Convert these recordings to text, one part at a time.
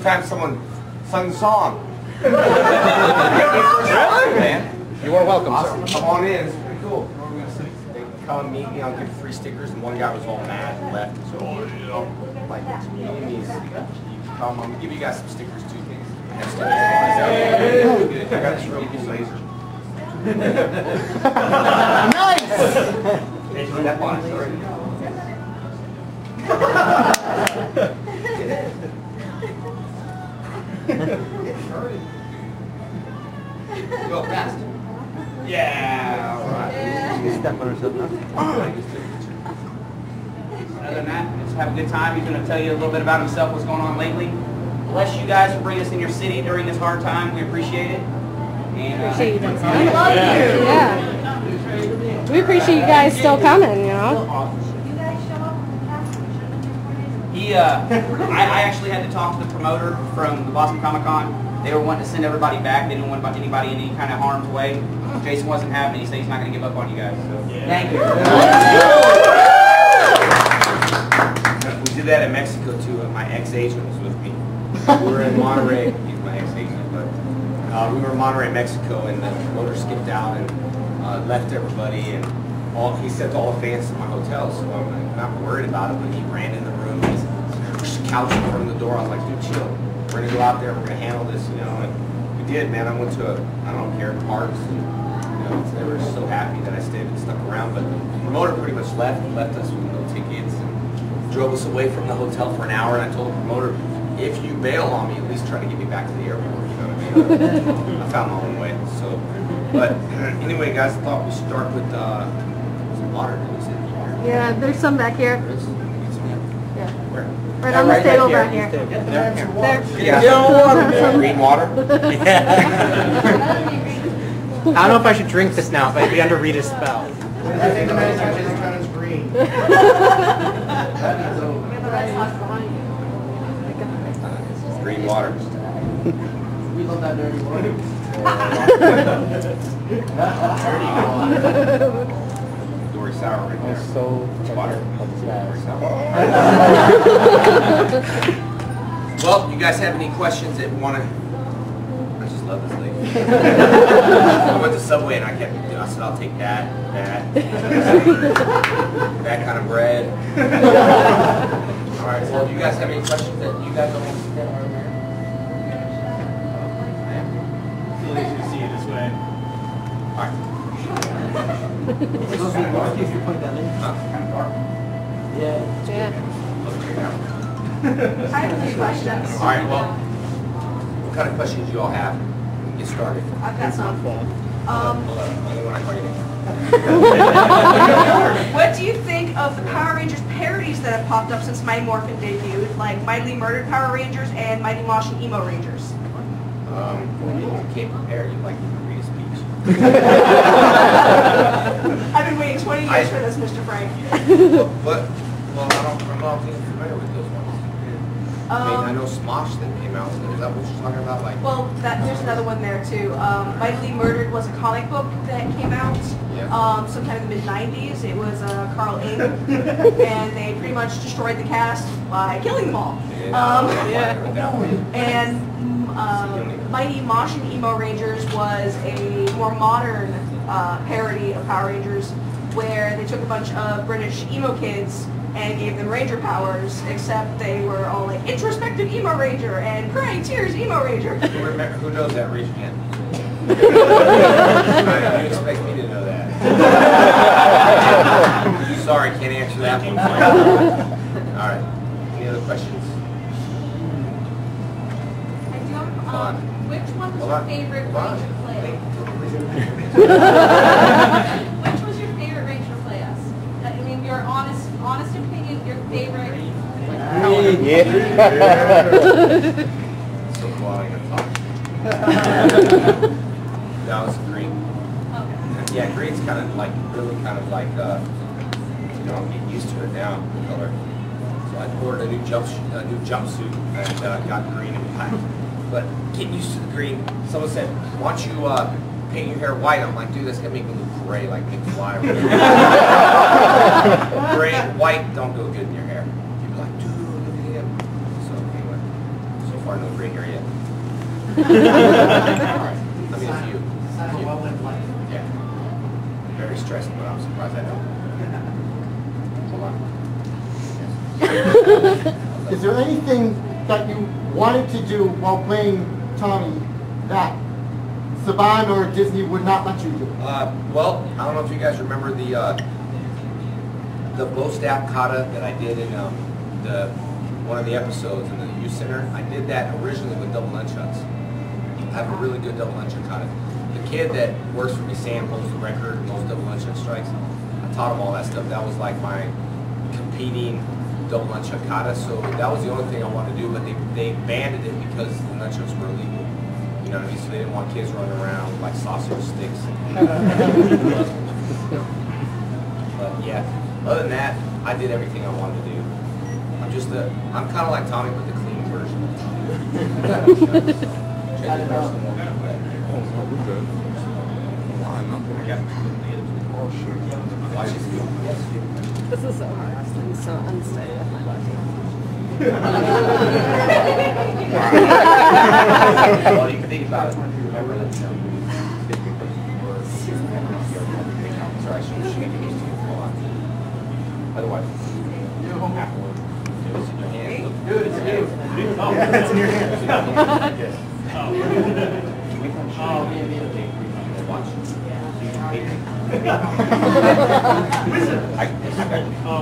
time someone sung the song. Really? Man. You are welcome, Awesome. sir. Come on in. It's pretty cool. They come meet me. I'll give 3 stickers, and one guy was all mad and left. So, like, he's come. I'm gonna give you guys some stickers too. Nice. I got this real cool laser. Nice. Step on it. Sorry. Go fast. Yeah, all right. Step on herself now. Other than that, just have a good time. He's going to tell you a little bit about himself, what's going on lately. Bless you guys for bringing us in your city during this hard time. We appreciate it. And, appreciate you guys. We love you. Yeah. We appreciate you guys still coming, you know. I actually had to talk to the promoter from the Boston Comic Con. They were wanting to send everybody back. They didn't want anybody in any kind of harm's way. Jason wasn't having it. He said he's not going to give up on you guys. So. Yeah. Thank you. We did that in Mexico too. My ex-agent was with me. We were in Monterey. He's my ex-agent, but we were in Monterey, Mexico, and the promoter skipped out and left everybody. And he sent all the fans to my hotel, so I'm not worried about it. But he ran in the room. He's couching from the door. I was like, dude, chill. We're gonna go out there. We're gonna handle this, you know. And we did, man. I went to parks. And, you know, they were so happy that I stayed and stuck around. But the promoter pretty much left us with no tickets and drove us away from the hotel for an hour. And I told the promoter, if you bail on me, at least try to get me back to the airport. You know what I mean? I found my own way. So, but anyway, guys, I thought we'd start with some water. Yeah, there's some back here. Yeah. Where? Right on the table back here. There. There. Green water? I don't know if I should drink this now, but it'd be under Rita's spell. I think the manufacturing is green. Green water. We love that dirty water. Dory sour right there. So water. Dory sour. Well, you guys have any questions that want to? I just love this lady. I went to Subway and I said, I'll take that kind of bread. All right. Well, do you guys have any questions that you guys don't want to see that are there? See it this way. All right. Yeah. I have a few questions. All right. Well, what kind of questions do you all have? Get started. I've got some. What do you think of the Power Rangers parodies that have popped up since Mighty Morphin debuted, like Mightily Murdered Power Rangers and Mighty Moshin Emo Rangers? You came prepared. You like to read a speech. I've been waiting 20 years for this, Mr. Frank. Well, I'm not familiar with those ones. I mean, I know Smosh that came out. Is that what you're talking about? Like, Well, there's another one there too. Mightily Murdered was a comic book that came out sometime in the mid-90s. It was Carl Ing, and they pretty much destroyed the cast by killing them all. And Mighty Moshin Emo Rangers was a more modern parody of Power Rangers, where they took a bunch of British emo kids and gave them ranger powers, except they were all like introspective emo ranger and crying tears emo ranger. who knows that? Raise your hand. You expect me to know that? Sorry, can't answer that one. All right. Any other questions? I do have, which one was your favorite Ranger to play? Which was your favorite Ranger to play as? I mean, your honest opinion, your favorite. So quiet and talk. That was green. Okay. Yeah, green's kind of like, really kind of like, you know, I'm getting used to it now, the color. So I ordered a new jumpsuit and got green and black. But getting used to the green, someone said, why don't you paint your hair white? I'm like, dude, that's going to make me look gray, like McFly. Gray and white don't go good in your hair. People are like, dude, look at him. So anyway, so far no gray hair yet. I mean, a few. Sign of a well-lived life. Yeah. Very stressed, but I'm surprised I don't. Hold on. Is there anything that you wanted to do while playing Tommy that Saban or Disney would not let you do? Well, I don't know if you guys remember the bow staff kata that I did in one of the episodes in the youth center. I did that originally with double nunchucks. I have a really good double nunchuck kata. The kid that works for me, Sam, holds the record in those double nunchuck strikes. I taught him all that stuff. That was like my competing double nunchuck kata. So that was the only thing I wanted to do, but they banned it because the nunchucks were illegal. You know what I mean? So they didn't want kids running around with like sausage sticks. But yeah, other than that, I did everything I wanted to do. I'm kind of like Tommy, but the clean version. This is so hard. I'm so unsteady with my body. Well, you can think about it. Remember that. Sorry, I shouldn't give these to you for a while. Otherwise, afterward, it's in your hand. Dude, it's you. Oh, it's in your hand. Yes. Oh, yeah. Watch.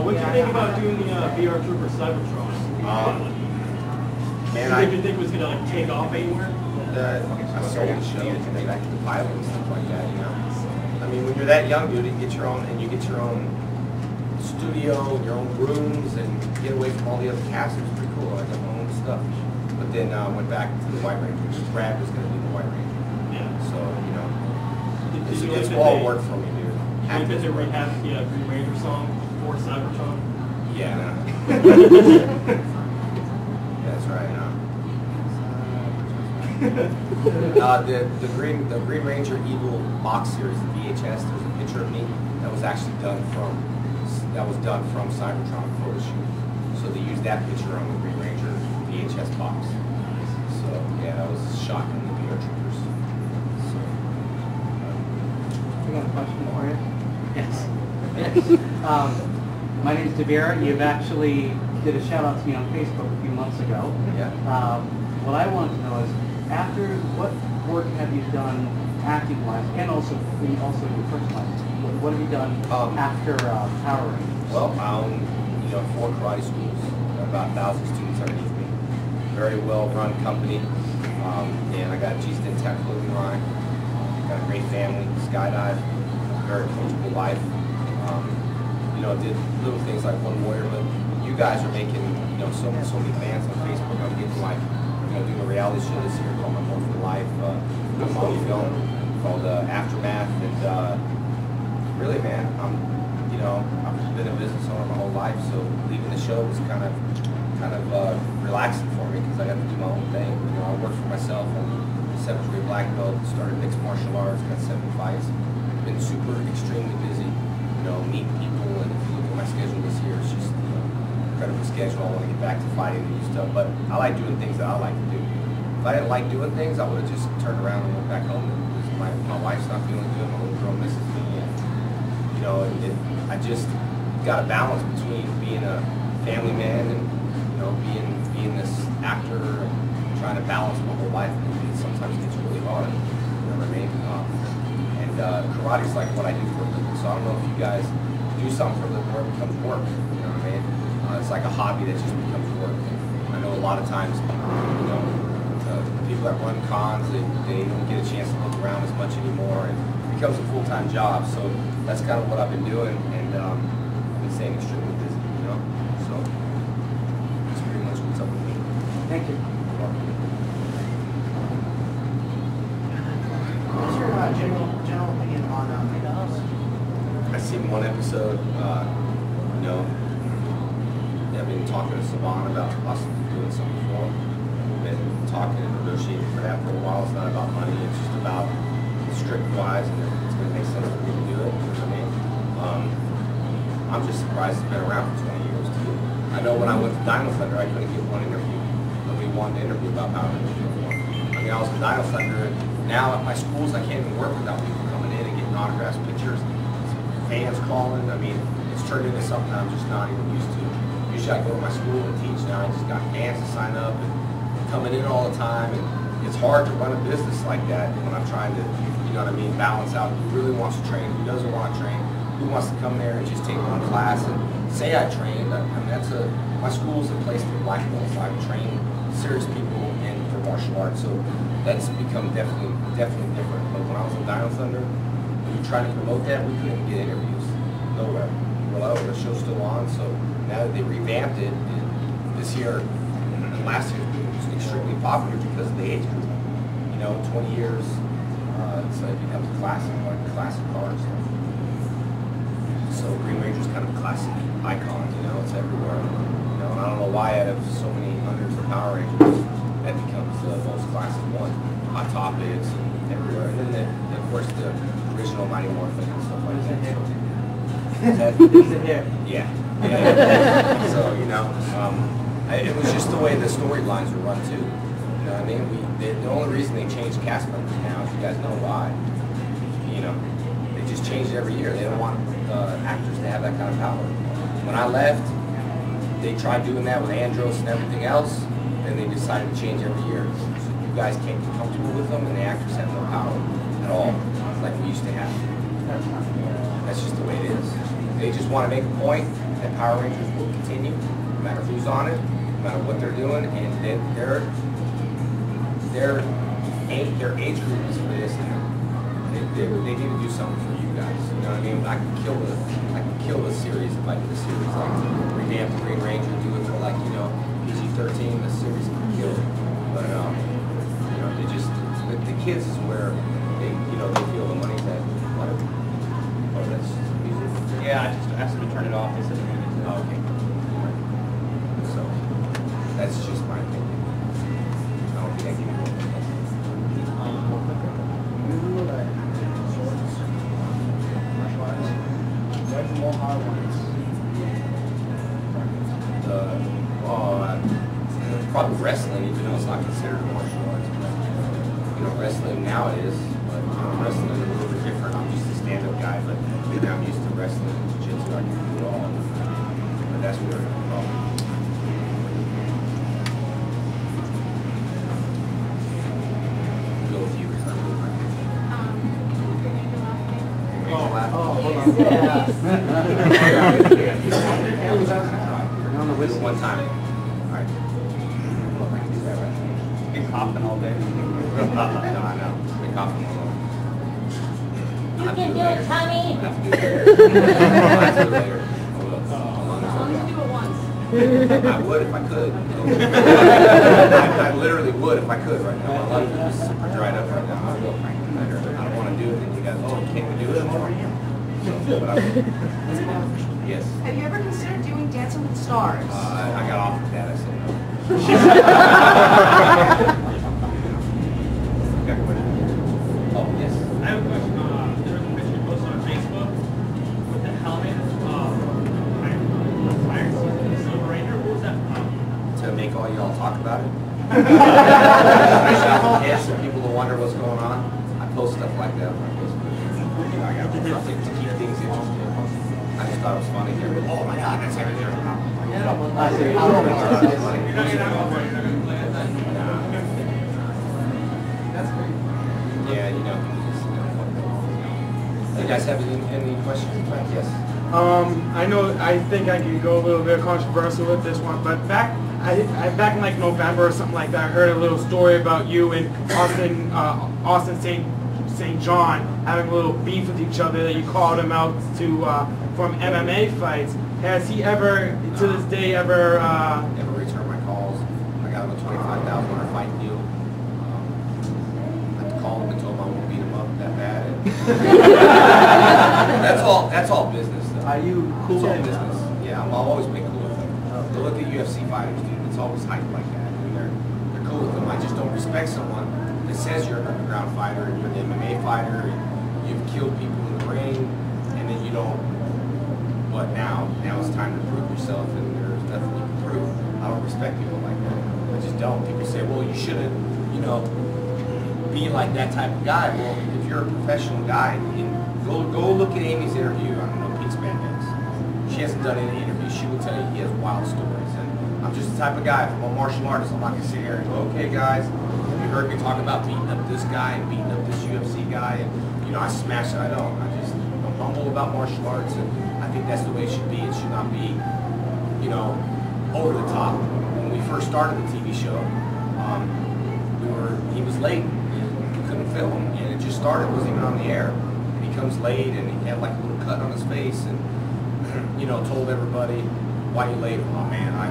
What do you think about doing the VR Trooper Cybertron? Man, Did you think it was going to like take off anywhere? I sold the show to the pilot and stuff like that, you know. I mean, when you're that young, dude, you get your own studio, your own rooms, and get away from all the other cast. It was pretty cool. I got my own stuff. But then I went back to the White Ranger, which Brad was going to do the White Ranger. Yeah. So, you know, Did it's all work for me, dude. You think that they rehab the GreenRanger song for Cybertron? Yeah. That's right. The GreenRanger Evil box series, the VHS. There's a picture of me that was actually done from Cybertron photo shoot. So they used that picture on the GreenRanger VHS box. So yeah, that was shot in the VR Troopers. So, I got a question for you. Yes. My name is Devera. You've actually did a shout out to me on Facebook a few months ago. yeah. What I want to know is, after what work have you done acting wise, and also your personal life? What have you done after Power Rangers? Well, I own 4 karate schools, about 1,000 students underneath me. Very well run company, and I got a G-Stint Tech clothing line. Got a great family, skydive, very comfortable life. Did little things like One Warrior, but you guys are making so many fans on Facebook. I'm getting like doing a reality show this year called My Wonderful Life, a mommy film called Aftermath, and really, man, I've been a business owner my whole life, so leaving the show was kind of relaxing for me because I got to do my own thing. I work for myself. I'm a 7th grade black belt, started mixed martial arts, got 7 fights, been extremely busy, meeting people, and if you look at my schedule this year, it's just incredible schedule. I want to get back to fighting and new stuff, but I like doing things that I like to do. If I didn't like doing things, I would have just turned around and went back home. My wife's not feeling good, my little girl misses me, and I just got a balance between being a family man and being this actor and trying to balance my whole life. And it sometimes gets really hard. You know what I mean? Karate's like what I do for a living. So I don't know if you guys do something for a living where it becomes work. You know what I mean? It's like a hobby that just becomes work. I know a lot of times, people that run cons, they don't get a chance to look around as much anymore, and it becomes a full-time job. So that's kind of what I've been doing, and I've been staying extremely busy. So that's pretty much what's up with me. Thank you. What's your general opinion on I've seen one episode. I've been talking to Saban about possibly doing something for him. We've been talking and negotiating for that for a while. It's not about money. It's just about strict wise, and it's going to make sense for me to do it. You know what I mean? I'm just surprised it's been around for 20 years too. I know when I went to Dino Thunder, I couldn't get one interview. Nobody wanted to interview about Power Rangers before. I mean, I was with Dino Thunder, and now at my schools, I can't even work without people coming in and getting autographs, pictures, fans calling. I mean, it's turned into something I'm just not even used to. Usually I go to my school and teach. Now I just got fans to sign up and coming in all the time. And it's hard to run a business like that when I'm trying to, you know what I mean, balance out who really wants to train, who doesn't want to train, who wants to come there and just take one class and say I trained. I mean, my school's a place for black belts. I've trained serious people for martial arts, so that's become definitely different. But when I was in Dino Thunder, we were trying to promote that, we couldn't get interviews. Nowhere. Well, the show's still on, so now that they revamped it, this year and last year it was extremely popular because of the age group. You know, 20 years, so it becomes a classic, like classic cars. So GreenRanger's kind of a classic icon, you know, it's everywhere. You know, and I don't know why out of so many hundreds of Power Rangers, that becomes the most classic one. Hot Topics and everywhere. And then, of course, the original Mighty Morphin and stuff like that. Yeah. So, you know, it was just the way the storylines were run too. You know what I mean? The only reason they changed cast members now, if you guys know why, you know, they just change it every year. They don't want actors to have that kind of power. When I left, they tried doing that with Andros and everything else, and they decided to change every year. So you guys can't get comfortable with them, and the actors have no power at all, like we used to have. That's just the way it is. They just want to make a point that Power Rangers will continue, no matter who's on it, no matter what they're doing, and then their age group is for this. They need to do something for you guys. You know what I mean? I could kill the series if I did a series like revamp the GreenRanger, do it for like, you know, PG-13. The series could kill it, but you know, they just the kids is where they, you know, they feel the money's at. Oh, that's music. Yeah, I just asked them to turn it off. They said they're going to. Oh, okay. So that's just my opinion. I don't think I can. Probably wrestling, even though it's not considered martial arts. You know, wrestling now it is, but wrestling is a little bit different. I'm just a stand-up guy, but I'm used to wrestling, jiu-jitsu, I can do it all. But that's where the problem. Go with you, because I'm doing my on the whistle one time. All right. Been coughing all day. No, I know. Been coughing all day. You can do it, Tommy. I have to do it later. I will. As long as you do it once. I would if I could. I literally would if I could right now. My lungs are just super dried up right now. I don't want to do it, and you guys can't do it. So, but I would. Yes. Have you ever considered doing Dancing with the Stars? I got off of that. I said no. Got a question? Oh, yes. I have a question. There was a picture posted on Facebook with the helmet fire season, the Silver Ranger. What was that from? To make all y'all talk about it. Yes, so people will wonder what's going on. I post stuff like that on my Facebook. You know, I got something to keep things interesting. I just thought it was funny. Oh my God, that's everything. That's great. Yeah, you know. You guys have any questions? Yes. I think I could go a little bit controversial with this one, but back in like November or something like that, I heard a little story about you and Austin St. John having a little beef with each other, that you called him out from MMA fights. Has he ever, to this day, ever returned my calls? I got him a $25,000 fight deal. I called him and told him I won't beat him up that bad. That's all business though. Are you cool? It's all business. Yeah, I've always been cool with them. They look at UFC fighters, dude. It's always hyped like that. I mean, they're cool with them. I just don't respect someone that says you're an underground fighter and you're an MMA fighter and you've killed people in the ring, and then you don't. But now it's time to prove yourself, and there's nothing you can prove. I don't respect people like that. I just don't. People say, well, you shouldn't, you know, be like that type of guy. Well, if you're a professional guy, go look at Amy's interview on No Peace Bandits. She hasn't done any interviews. She will tell you he has wild stories. And I'm just the type of guy, if I'm a martial artist, I'm not going to sit here and go, okay, guys, have you heard me talk about beating up this guy and beating up this UFC guy? And, you know, I smash it. I don't. I'm humble about martial arts, and I think that's the way it should be. It should not be, you know, over the top. When we first started the TV show, he was late. We couldn't film him, and it just started. It wasn't even on the air. And he comes late, and he had like a little cut on his face, and you know, told everybody, "Why you late?" Oh man, I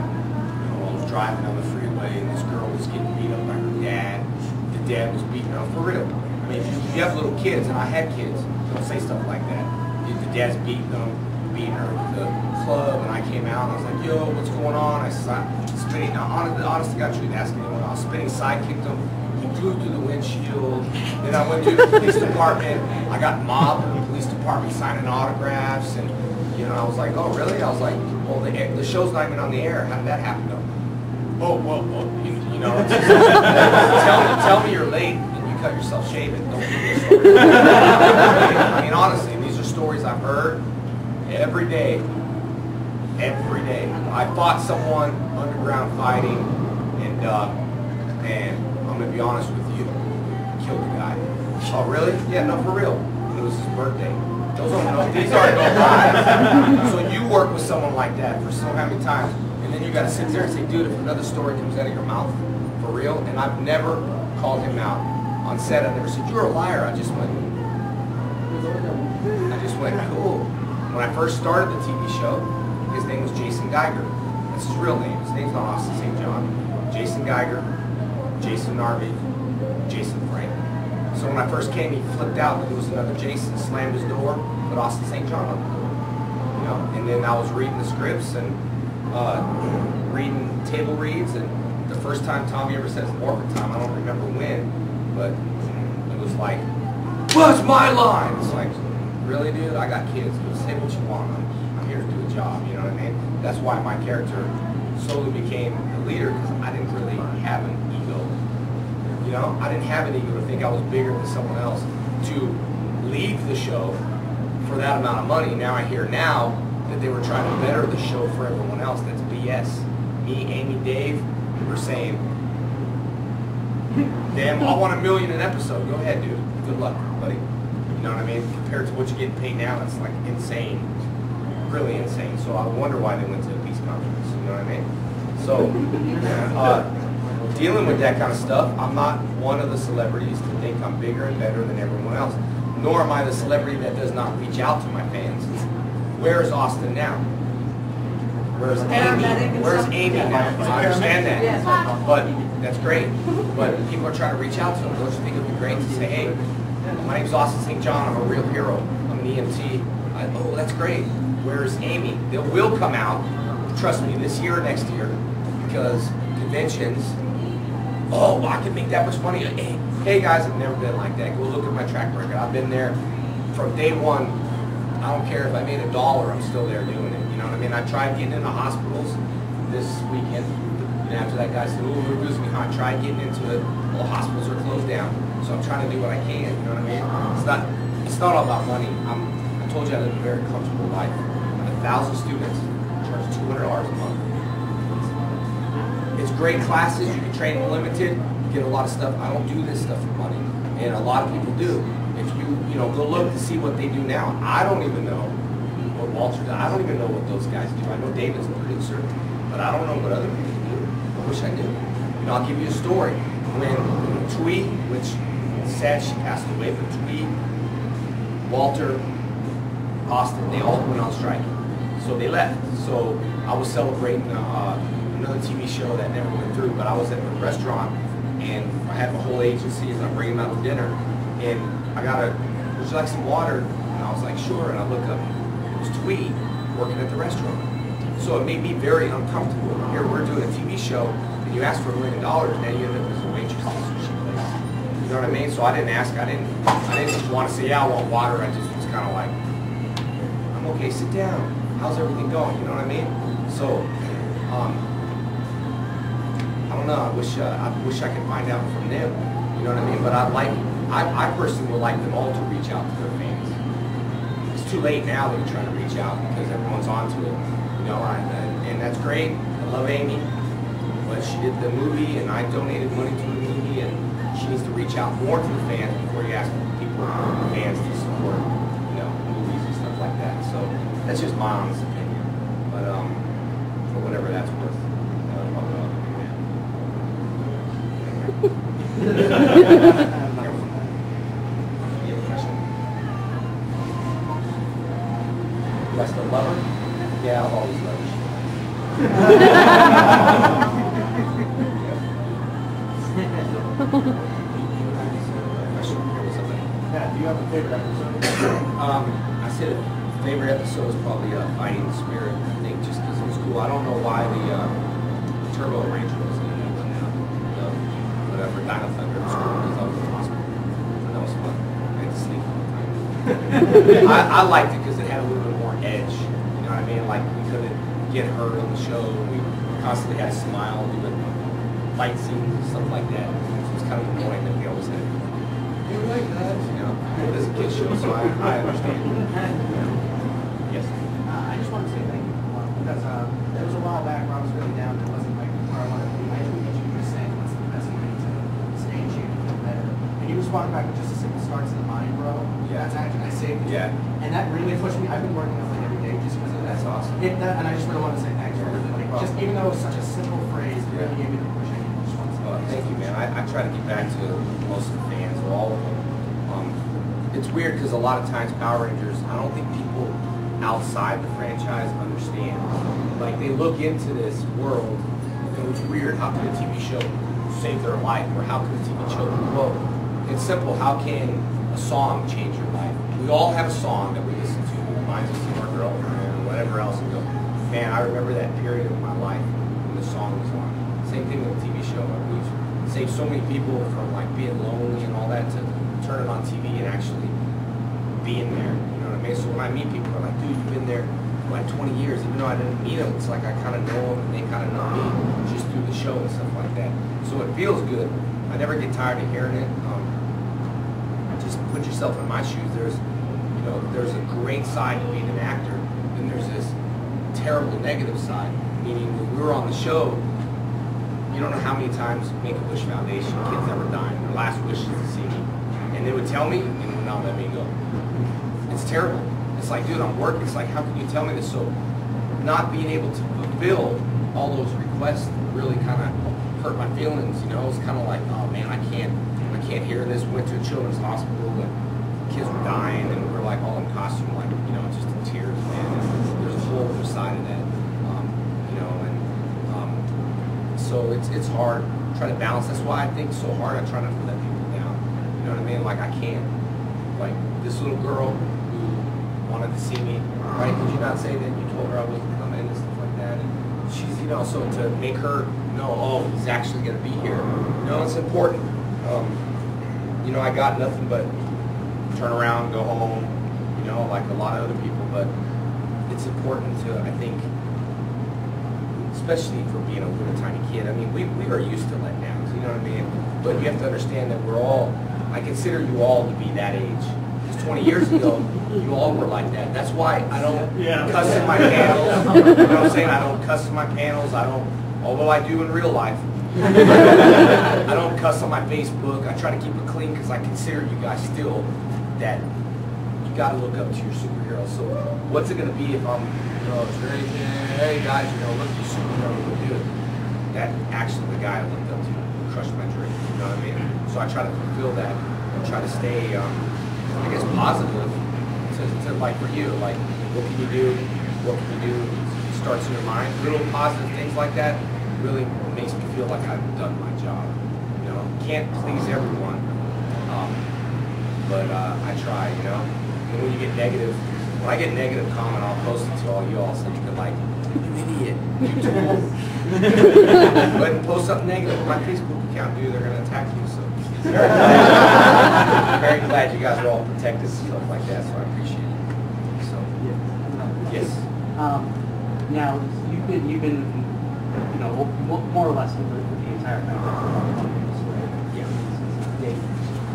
was driving down the freeway, and this girl was getting beat up by her dad. The dad was beating her up for real. I mean, if you have little kids, and I had kids, don't say stuff like that. The dad's beating her at the club, and I came out, and I was like, yo, what's going on? I said, spinning, now, honest to God truth, asking anyone, I was spinning, sidekicked him, he flew through the windshield, then I went to the police department, I got mobbed in the police department signing autographs, and, you know, I was like, oh, really? I was like, well, the show's not even on the air, how did that happen, though? Oh, well, you know, it's just, tell me you're late, and you cut yourself shaving, don't do this. I mean, honestly, these are stories I've heard every day. Every day. I fought someone underground fighting, and I'm gonna be honest with you, killed the guy. Oh really? Yeah, no, for real. It was his birthday. These aren't no lies. So you work with someone like that for so many times, and then you gotta sit there and say, dude, if another story comes out of your mouth, for real, and I've never called him out on set. I've never said, you're a liar. I just went, cool. When I first started the TV show, his name was Jason Geiger. That's his real name. His name's not Austin St. John. Jason Geiger, Jason Narby, Jason Frank. So when I first came, he flipped out that there was another Jason, slammed his door, put Austin St. John on it. You know, and then I was reading the scripts and reading table reads, and the first time Tommy ever says morphin' time, I don't remember when, but it was like, what's my line? It's like, really, dude? I got kids. Say what you want. I'm here to do a job. You know what I mean? That's why my character slowly became the leader, because I didn't really have an ego. You know, I didn't have an ego to think I was bigger than someone else. To leave the show for that amount of money, now I hear now that they were trying to better the show for everyone else. That's BS. Me, Amy, Dave, we're saying, damn, I want $1 million an episode. Go ahead, dude. Good luck, buddy. You know what I mean? Compared to what you're getting paid now, that's like insane. Really insane. So I wonder why they went to a peace conference. You know what I mean? So, dealing with that kind of stuff, I'm not one of the celebrities to think I'm bigger and better than everyone else. Nor am I the celebrity that does not reach out to my fans. Where is Austin now? Where's Amy? Where's Amy now? I understand that. But that's great. But people are trying to reach out to him. Don't you think it would be great to say, hey, my name's Austin St. John, I'm a real hero. I'm an EMT. Oh, that's great. Where's Amy? They will come out, trust me, this year or next year, because conventions, oh, I can make that much money. Hey guys, I've never been like that. Go look at my track record. I've been there from day one. I don't care if I made $1, I'm still there doing it. You know what I mean? I tried getting into hospitals this weekend. And after that guy said, oh, we're losing behind. I tried getting into it. All the hospitals are closed down. So I'm trying to do what I can. You know what I mean? It's not all about money. I told you I live a very comfortable life. I have 1,000 students. I charge $200 a month. It's great classes. You can train unlimited. You get a lot of stuff. I don't do this stuff for money. And a lot of people do. If you know, go look to see what they do now. I don't even know what Walter does. I don't even know what those guys do. I know David's a producer, but I don't know what other people do. I wish I did. You know, I'll give you a story. When Twee, which is sad she passed away, but Twee, Walter, Austin, they all went on strike. So they left. So I was celebrating another TV show that never went through, but I was at the restaurant and I had my whole agency and I'm bringing them out to dinner. And I got would you like some water? And I was like, sure. And I look up, it was Twee working at the restaurant. So it made me very uncomfortable. Here we're doing a TV show and you ask for $1 million, now you end up as a waitress at the sushi place. You know what I mean? So I didn't ask, I didn't just want to say, yeah, I want water. I just was kind of like, I'm okay, sit down. How's everything going? You know what I mean? So I don't know. I wish I could find out from them. You know what I mean? But I personally would like them all to reach out to their fans. It's too late now that we're trying to reach out because everyone's onto it. You know, and that's great. I love Amy, but she did the movie, and I donated money to the movie, and she needs to reach out more to the fans before you ask people, fans, to support, you know, movies and stuff like that. So that's just my honest opinion. But for whatever that's worth, You have a question? Do I still love her? Yeah, I'll always love her. Yeah, do you have a favorite episode? I said favorite episode is probably Fighting Spirit. I think just because it was cool. I don't know why the Turbo Ranger was in it, but whatever, Dino Thunder was cool because I was in the hospital. So that was fun. I had to sleep all the time. I liked it because it had a little bit more edge. You know what I mean? Like we couldn't get hurt on the show. We constantly had a smile, doing fight scenes and stuff like that. So it was kind of annoying that we always had to do like that. You know, it is a kid show, so I understand. Yes. I just want to say thank you because there was a while back where I was really down. It wasn't like where I wanted to be. I tweeted you just saying what's the best way to stay in shape and feel better. And you responded back with just a simple starts in the mind, bro. Yeah. That's actually I saved it. Yeah. And that really pushed me. I've been working on it every day just because of that. That's awesome. And I just really want to say thanks for everything. Like, just even though it was such a simple phrase, it really gave me the push I needed. Just want to say Thank you, man. I try to get back to most of the fans, or all of them. It's weird because a lot of times Power Rangers, I don't think people outside the franchise understand. Like they look into this world, and it's weird. How can a TV show save their life, or how can a TV show? Well, it's simple. How can a song change your life? We all have a song that we listen to that reminds us of our girlfriend or whatever else, and go, man, I remember that period of my life when the song was on. Same thing with a TV show. We've saved so many people from like being lonely and all that to turn it on TV and actually being there. You know what I mean? So when I meet people, I'm like, dude, you've been there for like 20 years. Even though I didn't meet them, it's like I kind of know them and they kind of know me just through the show and stuff like that. So it feels good. I never get tired of hearing it. Just put yourself in my shoes. There's a great side to being an actor, and there's this terrible negative side. Meaning when we were on the show, you don't know how many times Make-A-Wish Foundation kids ever dying. Their last wish is to see me. And they would tell me, and would not let me go. It's terrible. It's like, dude, I'm working. It's like, how can you tell me this? So not being able to fulfill all those requests really kind of hurt my feelings, you know? It's kind of like, oh man, I can't hear this. We went to a children's hospital and kids were dying and we're like all in costume, like, you know, just in tears, man. And there's a whole other side of that, you know, and so it's hard. Try to balance. That's why I think so hard. I try not to let people down. You know what I mean? Like I can't. Like this little girl who wanted to see me, right? Did you not say that you told her I wasn't coming and stuff like that? And she's, you know, so to make her know, oh, he's actually going to be here. You know, it's important. You know, I got nothing but turn around, go home. You know, like a lot of other people. But it's important to, I think, especially for being a little tiny kid. I mean, we are used to letdowns. You know what I mean? But you have to understand that we're all. I consider you all to be that age. Because 20 years ago, you all were like that. That's why I don't cuss in my panels. You know what I'm saying? I don't cuss in my panels. I don't, although I do in real life. I don't cuss on my Facebook. I try to keep it clean because I consider you guys still that you got to look up to your superhero. So what's it going to be if I'm, you know, hey guys, you know, look at your superhero, dude. That actually the guy I looked up to crushed my dream. You know what I mean? So I try to fulfill that and try to stay, I guess, positive to like for you, like what can you do? What can you do? It starts in your mind. Little positive things like that really makes me feel like I've done my job. You know, can't please everyone, but I try. You know, and when you get negative, when I get negative comment, I'll post it to all you all so you can like, you idiot, you tool. Go ahead and post something negative on my Facebook account, dude. They're gonna attack you. So very glad you guys are all protected and stuff like that. So I appreciate it. So yes. Now you've been, you know, more or less with the entire time. Yeah. Day,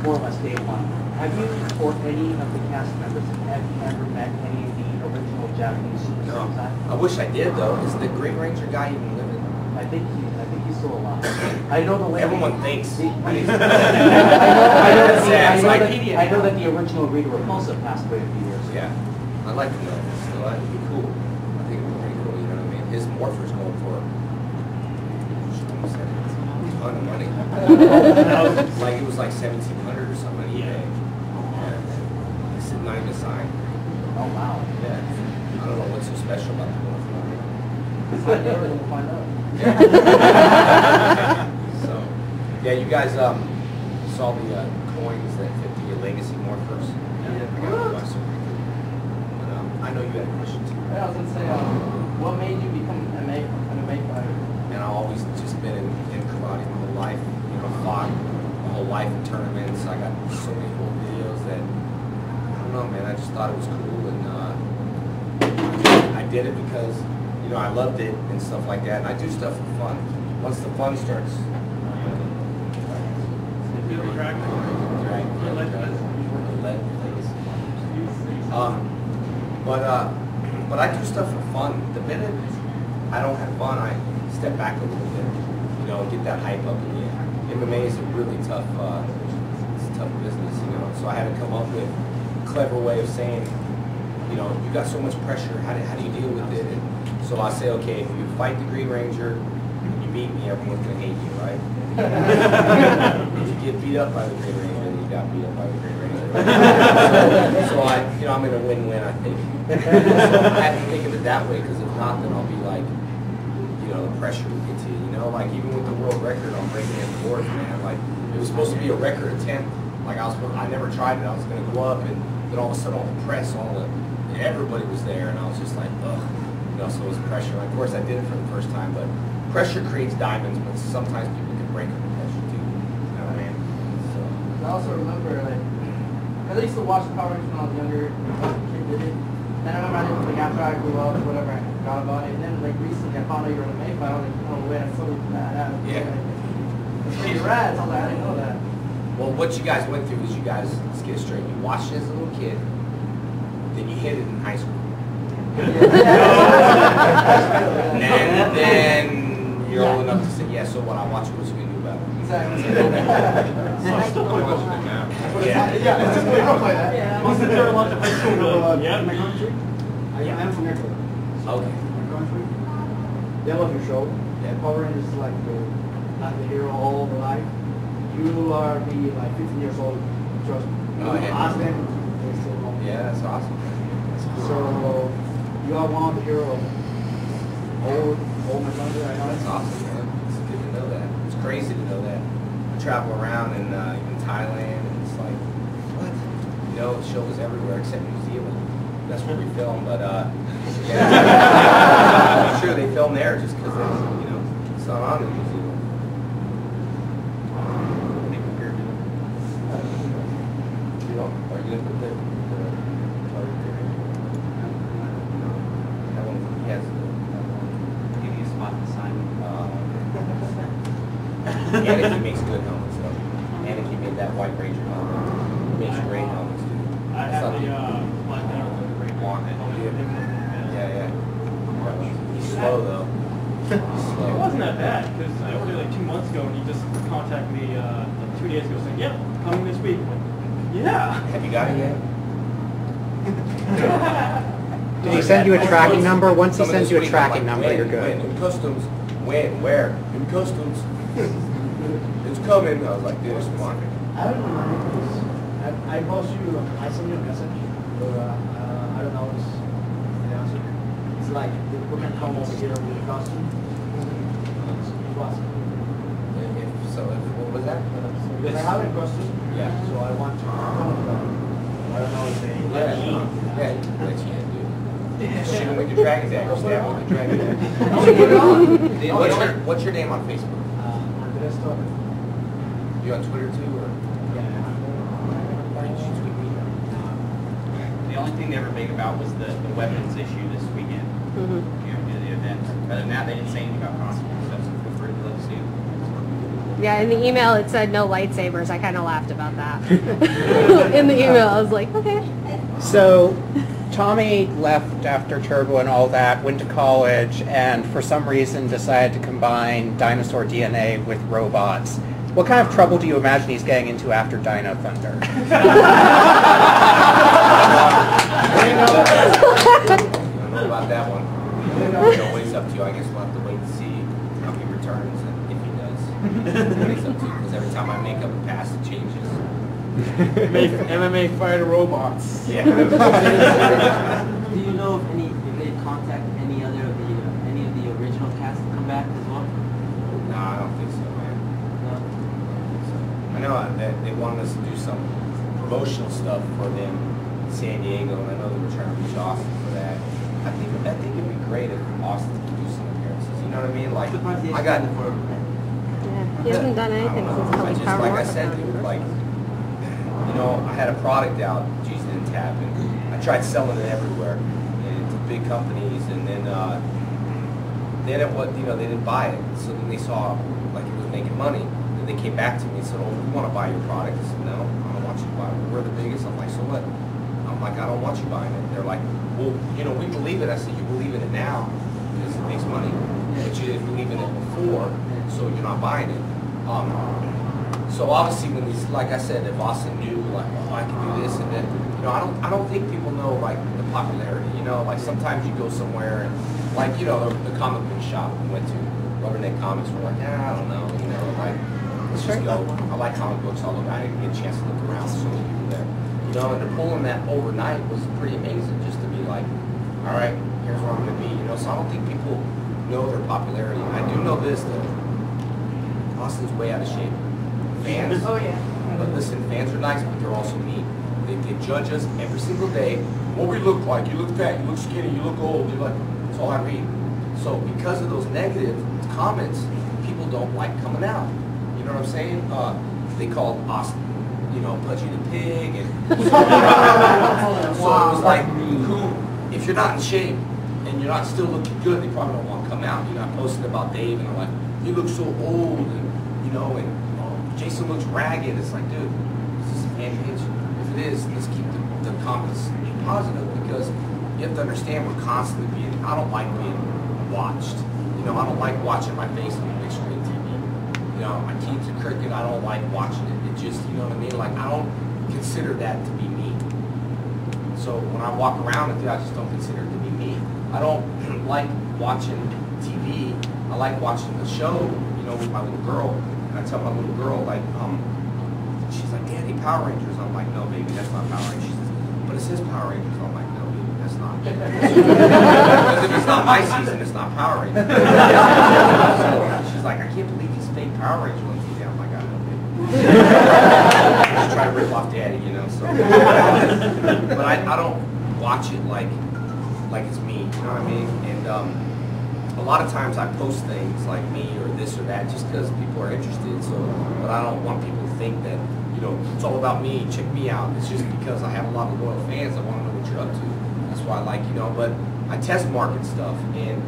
more or less day one. Have you, or any of the cast members, have you ever met any of the original Japanese Super No. Sentai? I wish I did though. Is the GreenRanger guy even living? I think he's still alive. I know the lady. Everyone thinks. I know that the original Rita Repulsa passed away a few years ago. Yeah. I'd like to know. So that'd be cool. I think it'd be pretty cool, you know what I mean? His morpher's going for a ton of money. Like it was like 1,700 or something on eBay. Yeah. It's not even a sign. Oh wow. Yeah. I don't know what's so special about the morpher. Find out, we'll find out. So, yeah, you guys saw the coins that fit the legacy morphers. Yeah. I got a question. But I know you had a question too. Yeah, I was gonna say, what made you become an MMA fighter? And I've always just been in karate my whole life. You know, fought my whole life in tournaments. I got so many cool videos that I don't know, man. I just thought it was cool, and I did it because you know I loved it and stuff like that. And I do stuff for fun. Once the fun starts. But I do stuff for fun. The minute I don't have fun, I step back a little bit, you know, get that hype up in the air. MMA is a really tough, it's a tough business, you know. So I had to come up with a clever way of saying, you know, you got so much pressure. How do you deal with it? And so I say, okay, if you fight the GreenRanger, you beat me, everyone's gonna hate you, right? If you get beat up by the GreenRanger, then you got beat up by the GreenRanger. So I, you know, I'm in a win-win, I think. So I have to think of it that way, because if not, then I'll be like, you know, the pressure will get to you. You know, like even with the world record on breaking in boards, man. Like it was supposed to be a record attempt. Like I never tried it. I was gonna go up, and then all of a sudden, all the press, everybody was there, and I was just like, ugh. You know, so it was pressure. Like, of course, I did it for the first time, but pressure creates diamonds. But sometimes people can break under pressure too. You know what I mean? So I also remember, like, because I used to watch the Power Rangers when I was younger, kid did it. Then I remember I didn't, like, after I grew up, whatever, I forgot about it. And then, like, recently I found out you were in a Mayfly. I was like, oh, wait, I'm so bad. yeah. It's pretty rad. So I was like, I didn't know that. Well, what you guys went through is you guys, let's get it straight. You watched it as a little kid, then you hit it in high school. And then you're old enough to say, yeah, so what I watch, what you can do about it. Exactly. So I'm still watching it now. Yeah, it's just we don't play that. Yeah. Once the third launch of high school, yeah. My country? I'm from Ecuador. Okay. My country? They love your show. Yeah, Power Rangers is like not the hero all the life. You are the like 15 years old, trust me. Oh, yeah. Ask them, they still love you. Yeah, that's awesome. So you are one of the heroes. Old my country, I know. That's awesome, man. It's good to know that. It's crazy to know that. I travel around in even Thailand, and it's like, what? You know, the show was everywhere except New Zealand. That's where we film, but yeah. I'm sure they film there just because you know, it's not on in New Zealand. You know, are you gonna put the target there? That one, he has the Give you a spot to sign. Anakin makes good helmets, though. Anakin made that White Ranger helmet. He makes great helmets, too. I have the black down with the great Want it. Yeah, yeah. He's slow, though. He's slow. It wasn't that bad, because I ordered like 2 months ago, and he just contacted me like 2 days ago saying, yep, coming this week. I'm like, yeah. Have you got it yet? Did he send you a tracking number? Once he Some of sends this you a week, I'm tracking like, number, when? you're good. When? In customs. When? Where? In customs. It's coming. I was like, dude, it's fine. I don't know. I post you, I send you a message, or I don't know what's the answer. It's like, we can come over here with a costume. It was. What was that? Because I have a costume, Yeah. so I want to come with them. I don't know if they let me. Yeah, let you in, dude. Shoot him with your dragon dagger. Stab him with your dragon dagger. What's your name on Facebook? Andres Torres. You on Twitter too, or? Why didn't you tweet me? The only thing they were big about was the weapons issue this weekend. You know, the event. Other than that, they didn't say anything about costumes and stuff, so feel free to let us see. Yeah, in the email it said no lightsabers. I kind of laughed about that. In the email, I was like, okay. So, Tommy left after Turbo and all that, went to college, and for some reason decided to combine dinosaur DNA with robots. What kind of trouble do you imagine he's getting into after Dino Thunder? I don't know about that one. I don't know what he's up to. I guess we'll have to wait and see how he returns and if he does. What he's up to, because every time I make up a pass, it changes. MMA fighter robots. Yeah. Do you know if they contact any of the original cast to come back as well? No, I don't think so, man. No. I know that they wanted us to do some promotional stuff for them in San Diego, and I know they were trying to reach Austin for that. I think it'd be great if Austin could do some appearances. You know what I mean? Like, I got. Yeah, he hasn't done anything since Tony's Power like I Walk. said, dude, like, you know, I had a product out, geez, didn't tap, and I tried selling it everywhere, and to big companies, and then it was, you know, they didn't buy it. So then they saw like it was making money. Then they came back to me and said, "Oh, we want to buy your product." I said, "No, I don't want you to buy it. We're the biggest." I'm like, "So what?" I'm like, "I don't want you buying it." They're like, "Well, you know, we believe it." I said, "You believe in it now because it makes money, but you didn't believe in it before, so you're not buying it." So obviously, when these, like I said, if Austin knew, like, oh, I can do this, and then, you know, I don't think people know like the popularity. You know, like sometimes you go somewhere and, like, you know, the comic book shop we went to, Rubberneck Comics, we're like, I don't know, you know, like, let's just go. I like comic books, although I didn't get a chance to look around. So many people there, you know, and to pull in that overnight was pretty amazing. Just to be like, all right, here's where I'm going to be. You know, so I don't think people know their popularity. I do know this though. Austin's way out of shape. Fans. Oh yeah. But listen, fans are nice, but they're also mean. They judge us every single day. What we look like, you look fat, you look skinny, you look old. You're like, that's all I read. So because of those negative comments, people don't like coming out. You know what I'm saying? They called Austin, you know, Pudgy the Pig, and so it was like, who? If you're not in shape and you're not still looking good, they probably don't want to come out. You know, I posted about Dave, and I'm like, he looks so old, and you know, and Jason looks ragged. It's like, dude, this is a fan page. If it is, let's keep the comments positive, because you have to understand we're constantly being. I don't like being watched. You know, I don't like watching my face on big screen TV. You know, my team's a cricket. I don't like watching it. It just, you know what I mean? Like, I don't consider that to be me. So when I walk around and I just don't consider it to be me. I don't like watching TV. I like watching the show, you know, with my little girl. And I tell my little girl, like, she's like, Daddy, Power Rangers. I'm like, no, baby, that's not Power Rangers. She says, but it says Power Rangers. I'm like, no, baby, that's not. Because if it's not my season, it's not Power Rangers. So she's like, I can't believe he's fake Power Rangers on TV. I'm like, I know, baby. Just try to rip off Daddy, you know. So, but I don't watch it like it's me. You know what I mean? And a lot of times I post things like me or this or that just because people are interested. So, but I don't want people to think that, you know, it's all about me, check me out. It's just because I have a lot of loyal fans. I want to know what you're up to. That's why I like, you know, but I test market stuff, and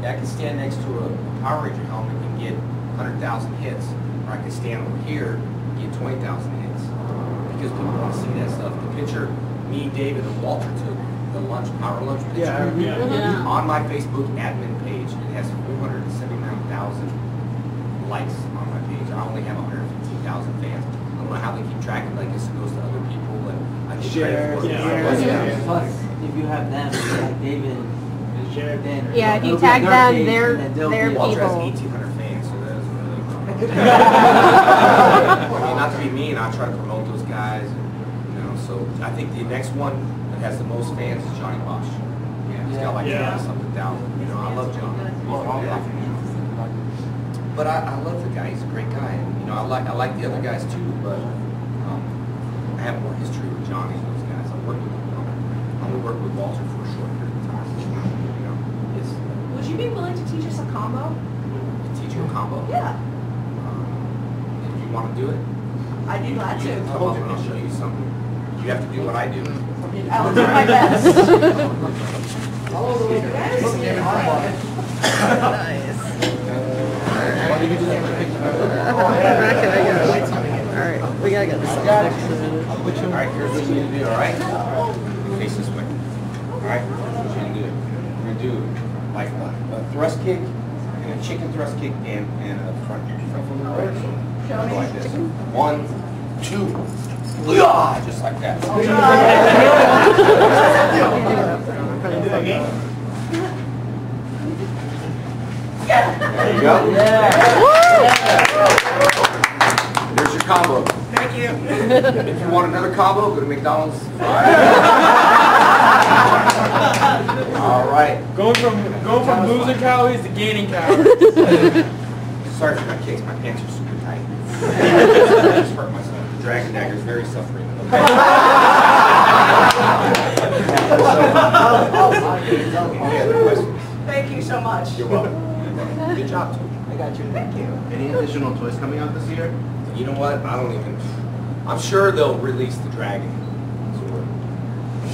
I can stand next to a Power Ranger helmet and get 100,000 hits, or I can stand over here and get 20,000 hits, because people want to see that stuff. The picture me, David, and Walter took, the Power Lunch picture, on my Facebook admin page, it has 479,000 likes on my page. I only have 115,000 fans. I don't know how they keep track of it. I guess it goes to other people, and I get credit for it. Plus, if you have them, like David, Dan, yeah, if you tag them, they're Walter has people. 1,800 fans, so that doesn't really. I mean, not to be mean, I try to promote those guys, and, you know. So I think the next one that has the most fans is Johnny Bosch. Yeah, he's got like something thousand. You know, I love Johnny. But I love the guy. He's a great guy. And, you know, I like the other guys too. But I have more history with Johnny and those guys. I worked with them. I only worked with Walter for a short period of time. You know, Would you be willing to teach us a combo? Teach you a combo? Yeah. If you want to do it. I'd be glad to. I'll show you something. You have to do what I do. I'll do my best. Nice. Alright, we gotta get this. Alright, here's what you need to do, alright? Face this way. Alright, here's what you need to do. We're going to do like a thrust kick, and a chicken thrust kick, and a front kick. So, like this. 1, 2, just like that. There you go. There's your combo. Thank you. If you want another combo, go to McDonald's. All right. Going from losing calories to gaining calories. Sorry for my kicks. My pants are super tight. I just hurt myself. Dragon Dagger is very suffering. Any other questions? Thank you so much. You're welcome. Good job, too. I got you. Thank you. Any additional toys coming out this year? You know what? I don't even. I'm sure they'll release the dragon.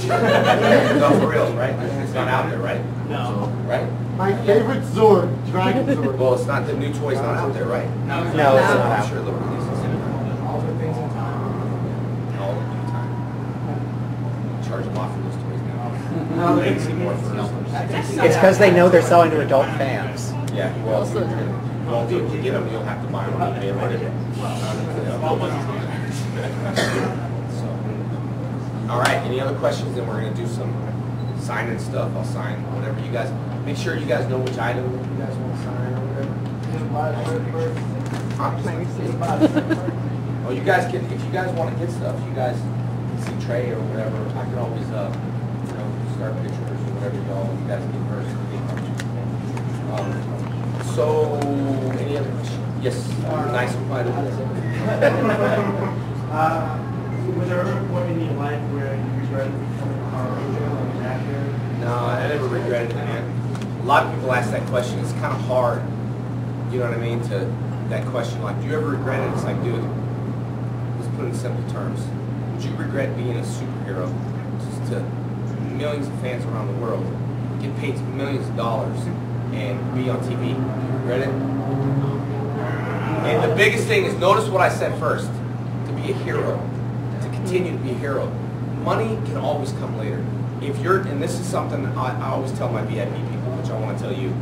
No, for real, right? It's not out there, right? No. Right? My favorite Zord, Dragon Zord. Well, it's not, the new toy's not out there, right? No, it's not I'm out. sure they'll release it soon. All the things in time. All the time. Charge them off for those toys now. They can see more for It's because they know they're selling to adult fans. Yeah, well, if you won't be able to get them, you'll have to buy them on eBay later. All right, any other questions? Then we're going to do some signing stuff. I'll sign whatever you guys, make sure you guys know which item you guys want to sign or whatever. Oh, you guys can, if you guys want to get stuff, you guys see Trey or whatever, I can always, start pictures or whatever you guys get first. So, any other questions? Yes, nice and quiet. Was there ever a point in your life where you regretted becoming a Power Ranger or an actor? No, I never regretted it, man. A lot of people ask that question. It's kind of hard, you know what I mean, to that question. Like, do you ever regret it? It's like, dude, let's put it in simple terms. Would you regret being a superhero just to millions of fans around the world, get paid millions of dollars, and be on TV? Do you regret it? And the biggest thing is, notice what I said first, to be a hero. Continue to be a hero. Money can always come later. If you're, and this is something I always tell my VIP people, which I want to tell you,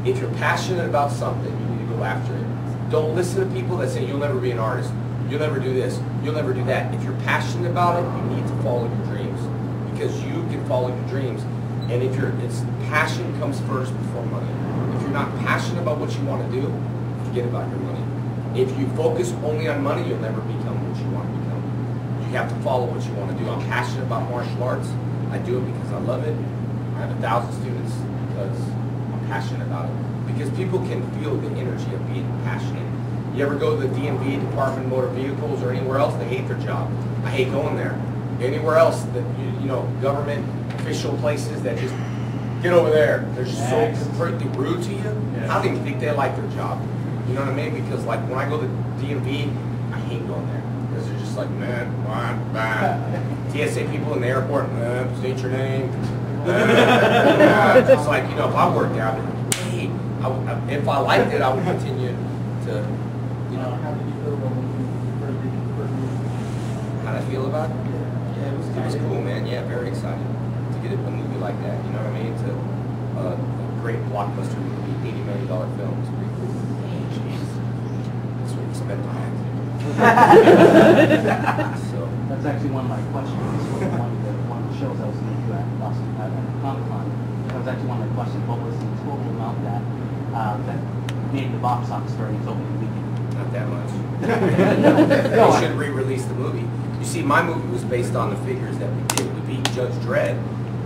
if you're passionate about something, you need to go after it. Don't listen to people that say you'll never be an artist, you'll never do this, you'll never do that. If you're passionate about it, you need to follow your dreams, because you can follow your dreams. And if it's passion comes first before money. If you're not passionate about what you want to do, forget about your money. If you focus only on money, you'll never become what you want to become. You have to follow what you want to do. I'm passionate about martial arts. I do it because I love it. I have 1,000 students because I'm passionate about it. Because people can feel the energy of being passionate. You ever go to the DMV, Department of Motor Vehicles, or anywhere else, they hate their job. I hate going there. Anywhere else, that you know, government, official places that just get over there. They're just so completely rude to you. I don't even think they like their job. You know what I mean? Because like when I go to DMV, I hate going there. Because they're just like, man, TSA people in the airport, state your name. It's like, you know, if I worked there, I'd be like, hey, if I liked it, I would continue to, you know. How did you feel about when you first did your first movie? How did I feel about it? Yeah, it was cool, man. Yeah, very excited to get a movie like that. You know what I mean? To a great blockbuster movie, $80 million film. It's pretty cool. That's what you spent on it. So that's actually one of my questions. One of the shows I was going to do at Boston at Comic-Con. That was actually one of my questions. What was the total amount that made the box office during its opening weekend? Not that much. They should re-release the movie. You see, my movie was based on the figures that we did. We beat Judge Dredd,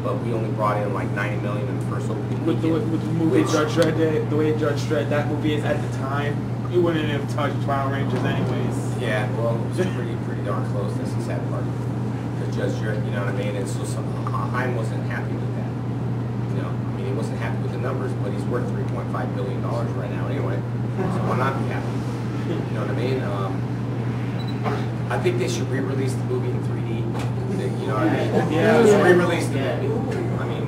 but we only brought in like $90 million in the first opening With the movie Judge Dredd, the way Judge Dredd, that movie is at the time, it wouldn't have touched Power Rangers anyways. Yeah, well, it was pretty darn close. That's the sad part. Because Judge Dredd, you know what I mean? And so Heim wasn't happy with that. You know, I mean, he wasn't happy with the numbers, but he's worth $3.5 billion right now anyway. So why not be happy? You know what I mean? I think they should re-release the movie in 3D. You know what I mean? Yeah. Just re-release the movie. I mean,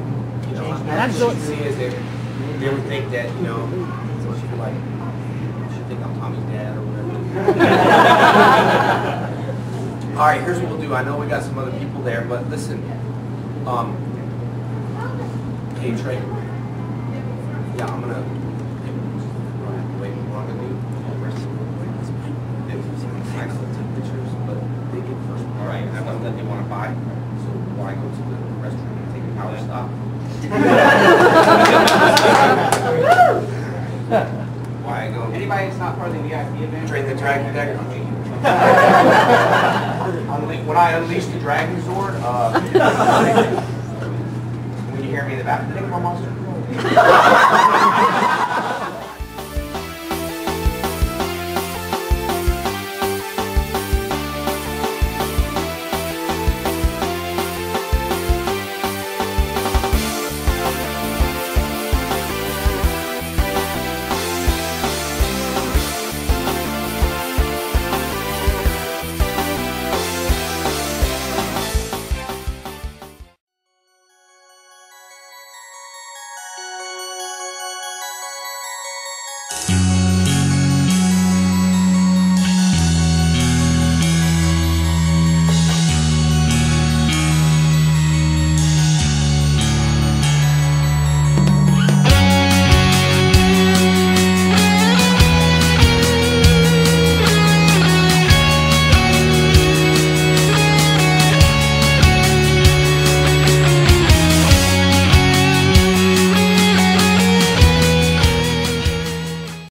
you know, what you see is they would think that, you know, so if you like, you should think I'm Tommy All right, here's what we'll do. I know we got some other people there, but listen. Hey Trey. Yeah, I'm gonna. Wait, we're not gonna do. Nice little take pictures, but they get first. All right, I know that they want to buy, so why go to the restroom and take a power stop? Why go? Anybody that's not part of the VIP event? Train the dragon deck. When I unleash the Dragon Zord, when you hear me in the back, did they come on Monster?